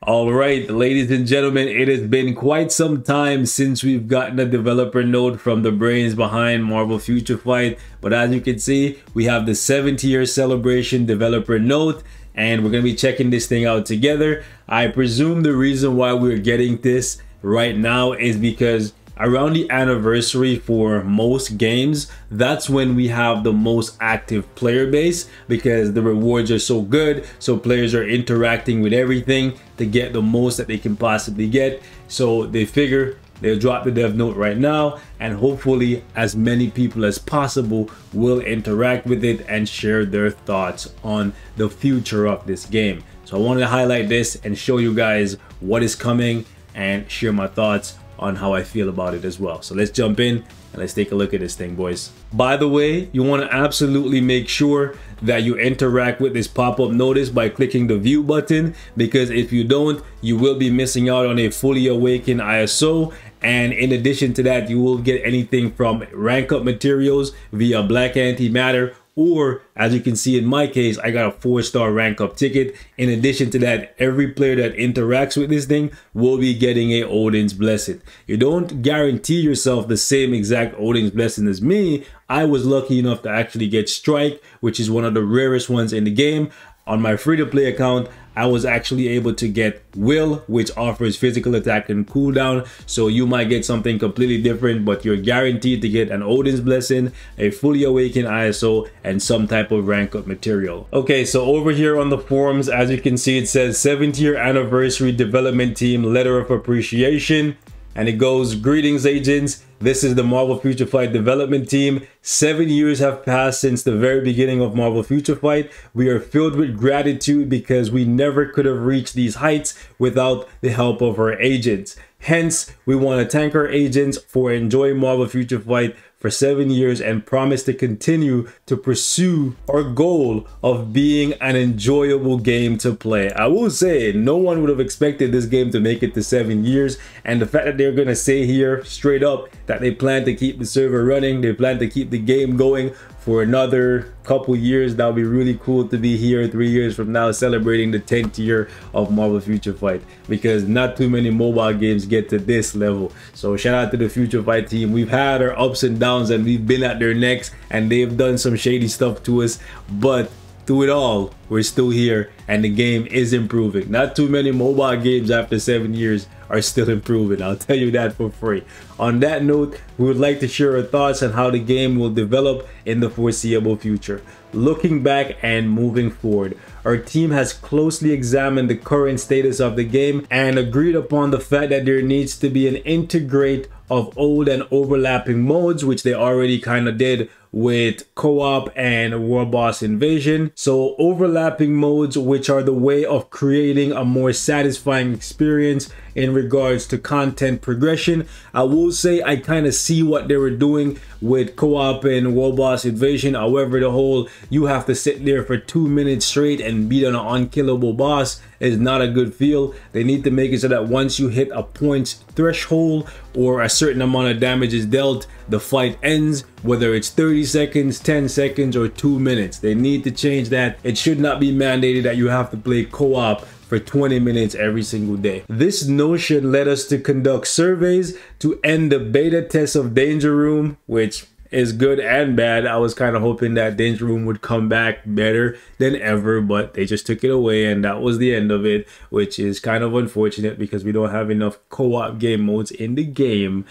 All right, ladies and gentlemen, it has been quite some time since we've gotten a developer note from the brains behind Marvel Future Fight. But as you can see, we have the 70-year celebration developer note, and we're going to be checking this thing out together. I presume the reason why we're getting this right now is because around the anniversary for most games, that's when we have the most active player base, because the rewards are so good, so players are interacting with everything to get the most that they can possibly get. So they figure they'll drop the dev note right now, and hopefully as many people as possible will interact with it and share their thoughts on the future of this game. So I wanted to highlight this and show you guys what is coming and share my thoughts on how I feel about it as well. So let's jump in and let's take a look at this thing, boys. By the way, you want to absolutely make sure that you interact with this pop-up notice by clicking the view button, because if you don't, you will be missing out on a fully awakened ISO. And in addition to that, you will get anything from rank up materials via Black Antimatter, or as you can see in my case, I got a 4-star rank up ticket. In addition to that, every player that interacts with this thing will be getting a Odin's Blessing. You don't guarantee yourself the same exact Odin's Blessing as me. I was lucky enough to actually get Strike, which is one of the rarest ones in the game. On my free-to-play account, I was actually able to get Will, which offers physical attack and cooldown. So you might get something completely different, but you're guaranteed to get an Odin's Blessing, a fully awakened ISO, and some type of rank up material. Okay, so over here on the forums, as you can see, it says 70th anniversary development team letter of appreciation. And it goes, greetings agents, this is the Marvel Future Fight development team. 7 years have passed since the very beginning of Marvel Future Fight. We are filled with gratitude because we never could have reached these heights without the help of our agents. Hence, we want to thank our agents for enjoying Marvel Future Fight for 7 years and promise to continue to pursue our goal of being an enjoyable game to play. I will say, no one would have expected this game to make it to 7 years, and the fact that they're going to say here straight up that they plan to keep the server running, they plan to keep the game going for another couple years, that would be really cool to be here 3 years from now celebrating the 10th year of Marvel Future Fight, because not too many mobile games get to this level. So shout out to the Future Fight team. We've had our ups and downs and we've been at their necks and they've done some shady stuff to us, but through it all, we're still here and the game is improving. Not too many mobile games after 7 years are still improving, I'll tell you that for free. On that note, we would like to share our thoughts on how the game will develop in the foreseeable future. Looking back and moving forward, our team has closely examined the current status of the game and agreed upon the fact that there needs to be an integrate of old and overlapping modes, which they already kind of did with co-op and World Boss Invasion. So overlapping modes, which are the way of creating a more satisfying experience in regards to content progression. I will say I kind of see what they were doing with co-op and World Boss Invasion. However, the whole you have to sit there for 2 minutes straight and beat on an unkillable boss is not a good feel. They need to make it so that once you hit a points threshold or a certain amount of damage is dealt, the fight ends, whether it's 30 seconds, 10 seconds, or 2 minutes. They need to change that. It should not be mandated that you have to play co-op for 20 minutes every single day. This notion led us to conduct surveys to end the beta test of Danger Room, which is good and bad. I was kind of hoping that Danger Room would come back better than ever, but they just took it away and that was the end of it, which is kind of unfortunate because we don't have enough co-op game modes in the game.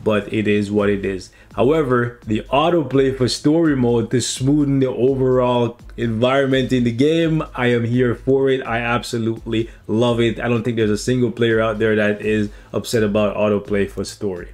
But it is what it is. However, the autoplay for story mode to smoothen the overall environment in the game, I am here for it. I absolutely love it. I don't think there's a single player out there that is upset about autoplay for story.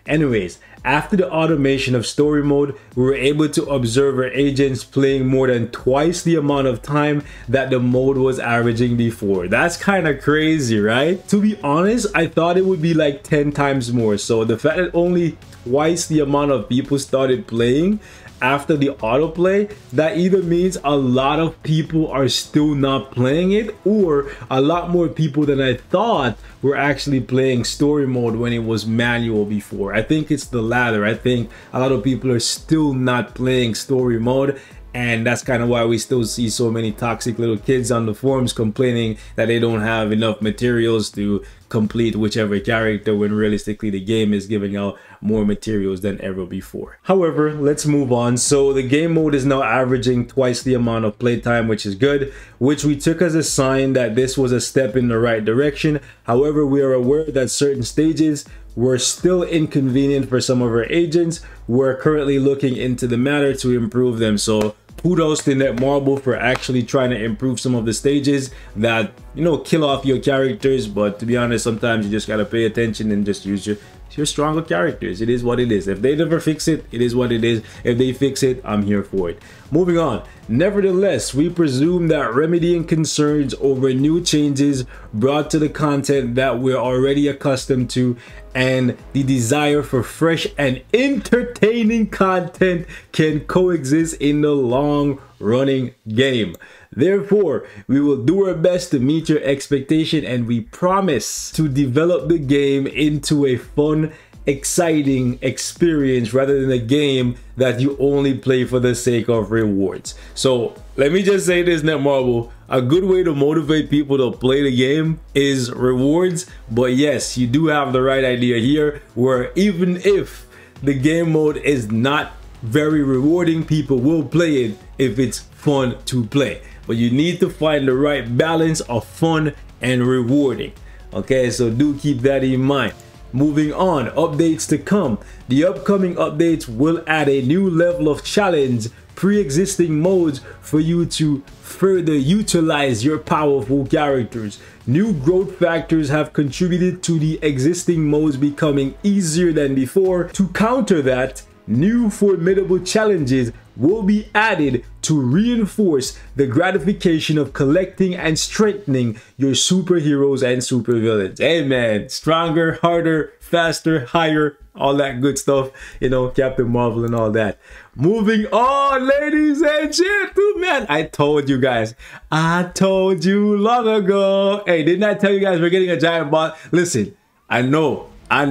Anyways, after the automation of story mode, we were able to observe our agents playing more than twice the amount of time that the mode was averaging before. That's kind of crazy, right? To be honest, I thought it would be like 10 times more. So the fact that only twice the amount of people started playing after the autoplay, that either means a lot of people are still not playing it, or a lot more people than I thought were actually playing story mode when it was manual before. I think it's the latter. I think a lot of people are still not playing story mode, And that's kind of why we still see so many toxic little kids on the forums complaining that they don't have enough materials to complete whichever character, when realistically the game is giving out more materials than ever before. However, let's move on. So the game mode is now averaging twice the amount of playtime, which is good, which we took as a sign that this was a step in the right direction. However, we are aware that certain stages were still inconvenient for some of our agents. We're currently looking into the matter to improve them. So kudos to Netmarble for actually trying to improve some of the stages that, you know, kill off your characters. But to be honest, sometimes you just gotta pay attention and just use your stronger characters. It is what it is. If they never fix it, it is what it is. If they fix it, I'm here for it. Moving on. Nevertheless, we presume that remedying concerns over new changes brought to the content that we're already accustomed to, and the desire for fresh and entertaining content can coexist in the long-running game. Therefore, we will do our best to meet your expectation, and we promise to develop the game into a fun, exciting experience rather than a game that you only play for the sake of rewards. So let me just say this, Netmarble, a good way to motivate people to play the game is rewards. But yes, you do have the right idea here, where even if the game mode is not very rewarding, people will play it if it's fun to play. But you need to find the right balance of fun and rewarding. Okay, so do keep that in mind. Moving on, updates to come. The upcoming updates will add a new level of challenge, pre-existing modes for you to further utilize your powerful characters. New growth factors have contributed to the existing modes becoming easier than before. To counter that, new formidable challenges will be added to reinforce the gratification of collecting and strengthening your superheroes and supervillains. Hey man, stronger, harder, faster, higher, all that good stuff, you know, Captain Marvel and all that. Moving on, ladies and gentlemen, I told you guys, I told you long ago. Hey, didn't I tell you guys we're getting a giant boss? Listen, I know I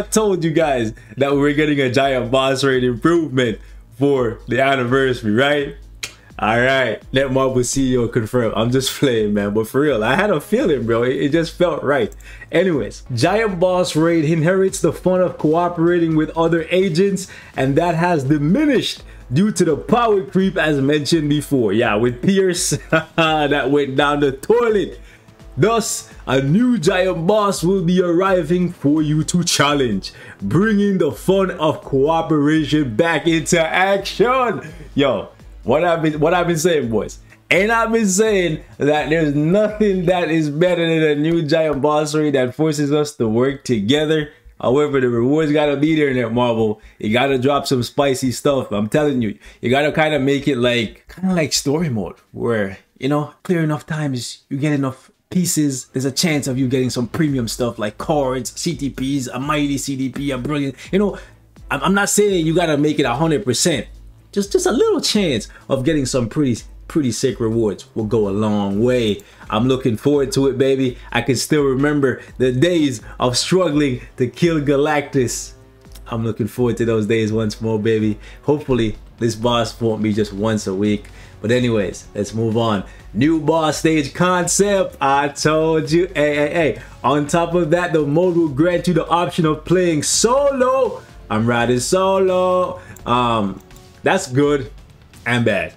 told you guys that we're getting a giant boss rate improvement for the anniversary, right? All right, Netmarble CEO confirmed. I'm just playing, man, but for real, I had a feeling, bro. It just felt right. Anyways, giant boss raid inherits the fun of cooperating with other agents, and that has diminished due to the power creep as mentioned before. Yeah, with Pierce, that went down the toilet. Thus, a new giant boss will be arriving for you to challenge, bringing the fun of cooperation back into action. Yo, what I've been saying, boys. And I've been saying that there's nothing that is better than a new giant boss raid that forces us to work together. However, the rewards gotta be there in Netmarble. You gotta drop some spicy stuff. I'm telling you, you gotta kind of make it kind of like story mode, where, you know, clear enough times, you get enough pieces, there's a chance of you getting some premium stuff like cards, CTPs, a mighty CDP, a brilliant, you know. I'm not saying you gotta make it 100%. Just a little chance of getting some pretty sick rewards will go a long way. I'm looking forward to it, baby. I can still remember the days of struggling to kill Galactus. I'm looking forward to those days once more, baby. Hopefully this boss won't be just once a week. But anyways, let's move on. New boss stage concept. I told you. Hey. On top of that, the mode will grant you the option of playing solo. I'm riding solo. That's good and bad.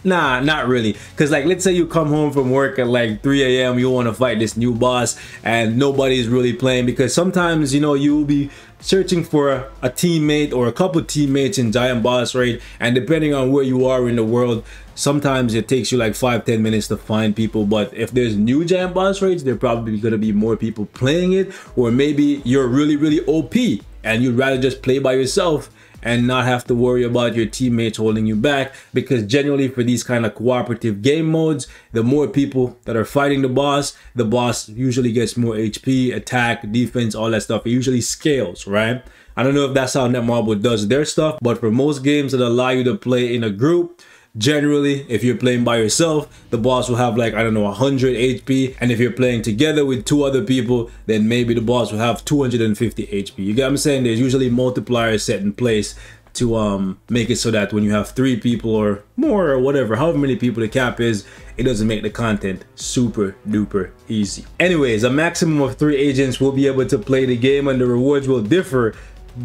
Nah, not really. Because like, let's say you come home from work at like 3 a.m. you want to fight this new boss and nobody's really playing, because sometimes, you know, you'll be searching for a teammate or a couple teammates in giant boss raid, and depending on where you are in the world, sometimes it takes you like 5-10 minutes to find people. But if there's new giant boss raids, there probably gonna be more people playing it, or maybe you're really OP and you'd rather just play by yourself and not have to worry about your teammates holding you back. Because generally for these kind of cooperative game modes, the more people that are fighting the boss usually gets more HP, attack, defense, all that stuff. It usually scales, right? I don't know if that's how Netmarble does their stuff, but for most games that allow you to play in a group, generally, if you're playing by yourself, the boss will have like, I don't know, 100 HP. And if you're playing together with 2 other people, then maybe the boss will have 250 HP. You get what I'm saying? There's usually multipliers set in place to make it so that when you have 3 people or more or whatever, however many people the cap is, it doesn't make the content super duper easy. Anyways, a maximum of 3 agents will be able to play the game, and the rewards will differ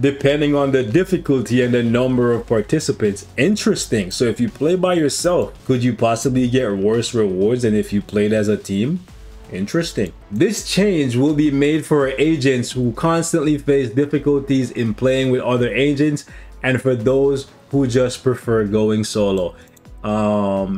depending on the difficulty and the number of participants. Interesting. So if you play by yourself, could you possibly get worse rewards than if you played as a team? Interesting. This change will be made for agents who constantly face difficulties in playing with other agents, and for those who just prefer going solo.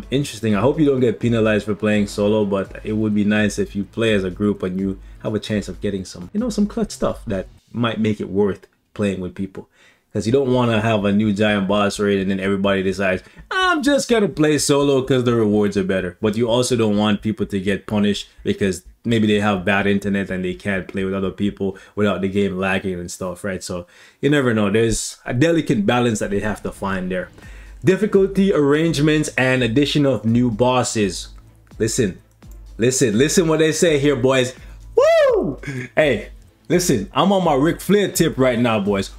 Interesting. I hope you don't get penalized for playing solo, but it would be nice if you play as a group and you have a chance of getting some, you know, some clutch stuff that might make it worth playing with people. Because you don't want to have a new giant boss raid and then everybody decides, I'm just gonna play solo because the rewards are better. But you also don't want people to get punished because maybe they have bad internet and they can't play with other people without the game lagging and stuff, right? So you never know. There's a delicate balance that they have to find there. Difficulty arrangements and addition of new bosses. Listen what they say here, boys. Woo! Hey, listen, I'm on my Ric Flair tip right now, boys.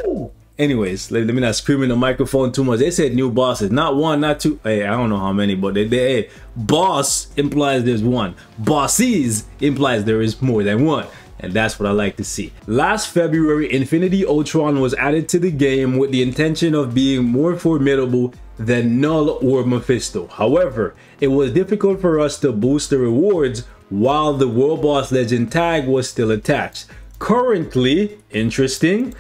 Woo! Anyways, let me not scream in the microphone too much. They said new bosses, not 1, not 2. Hey, I don't know how many, but hey, boss implies there's 1. Bosses implies there is more than 1. And that's what I like to see. Last February, Infinity Ultron was added to the game with the intention of being more formidable than Null or Mephisto. However, it was difficult for us to boost the rewards while the World Boss Legend tag was still attached. Currently, interesting,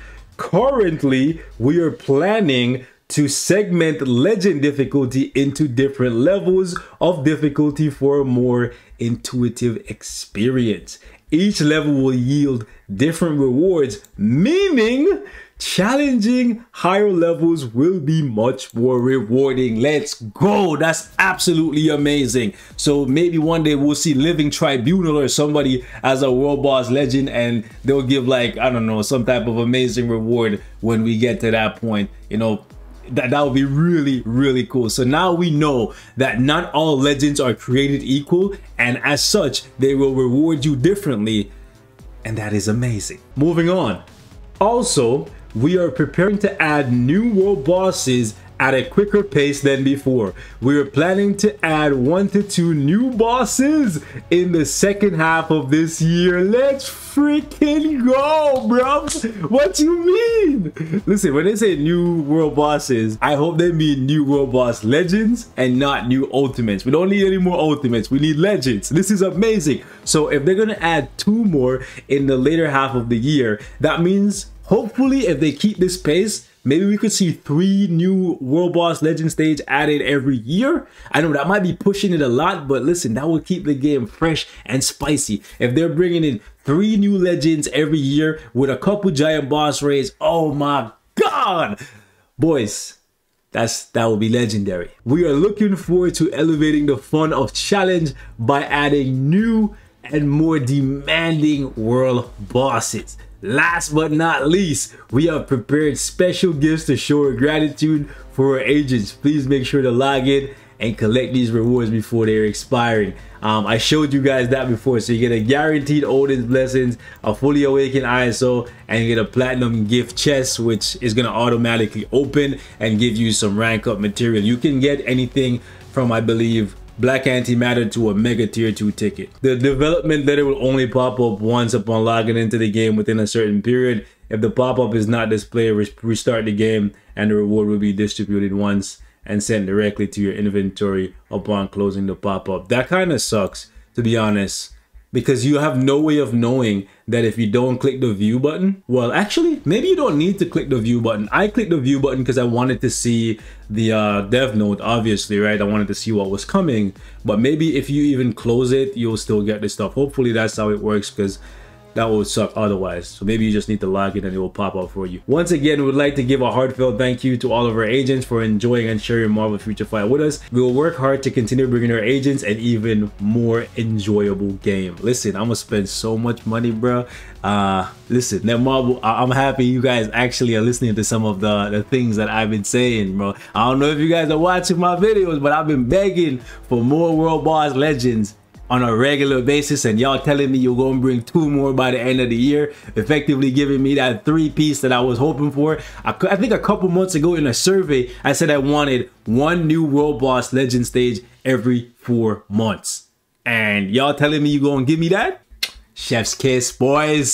we are planning to segment legend difficulty into different levels of difficulty for a more intuitive experience. Each level will yield different rewards, meaning challenging higher levels will be much more rewarding. Let's go. That's absolutely amazing. So maybe one day we'll see Living Tribunal or somebody as a World Boss Legend, and they'll give, like, I don't know, some type of amazing reward when we get to that point. You know, that would be really, really cool. So now we know that not all legends are created equal, and as such they will reward you differently, and that is amazing. Moving on. Also, we are preparing to add new world bosses at a quicker pace than before. We are planning to add 1 to 2 new bosses in the second half of this year. Let's freaking go, bro. What you mean? Listen, when they say new world bosses, I hope they mean new world boss legends and not new ultimates. We don't need any more ultimates. We need legends. This is amazing. So if they're gonna add 2 more in the later half of the year, that means hopefully if they keep this pace, maybe we could see 3 new World Boss Legend stage added every year. I know that might be pushing it a lot, but listen, that will keep the game fresh and spicy. If they're bringing in 3 new legends every year with a couple giant boss raids, oh my god, boys, that will be legendary. We are looking forward to elevating the fun of challenge by adding new and more demanding world bosses. Last but not least, we have prepared special gifts to show our gratitude for our agents. Please make sure to log in and collect these rewards before they're expiring. I showed you guys that before. So you get a guaranteed Odin's Blessings, a fully awakened ISO, and you get a platinum gift chest, which is going to automatically open and give you some rank up material. You can get anything from, I believe, Black Antimatter to a Mega Tier 2 ticket. The development letter will only pop up once upon logging into the game within a certain period. If the pop-up is not displayed, restart the game and the reward will be distributed once and sent directly to your inventory upon closing the pop-up. That kind of sucks, to be honest, because you have no way of knowing that if you don't click the view button. Well, actually, maybe you don't need to click the view button. I clicked the view button because I wanted to see the dev note, obviously, right? I wanted to see what was coming. But maybe if you even close it, you'll still get the stuff. Hopefully that's how it works, because that would suck otherwise. So maybe you just need to log in and it will pop up for you. Once again, we would like to give a heartfelt thank you to all of our agents for enjoying and sharing Marvel Future Fight with us. We will work hard to continue bringing our agents an even more enjoyable game. Listen, I'm gonna spend so much money, bro. Listen, that Marvel, I'm happy you guys actually are listening to some of the things that I've been saying, bro. I don't know if you guys are watching my videos, but I've been begging for more World Boss Legends. on a regular basis, and y'all telling me you're gonna bring 2 more by the end of the year, effectively giving me that 3-piece that I was hoping for. I think a couple months ago in a survey, I said I wanted 1 new World Boss Legend stage every 4 months. And y'all telling me you're gonna give me that? Chef's kiss, boys.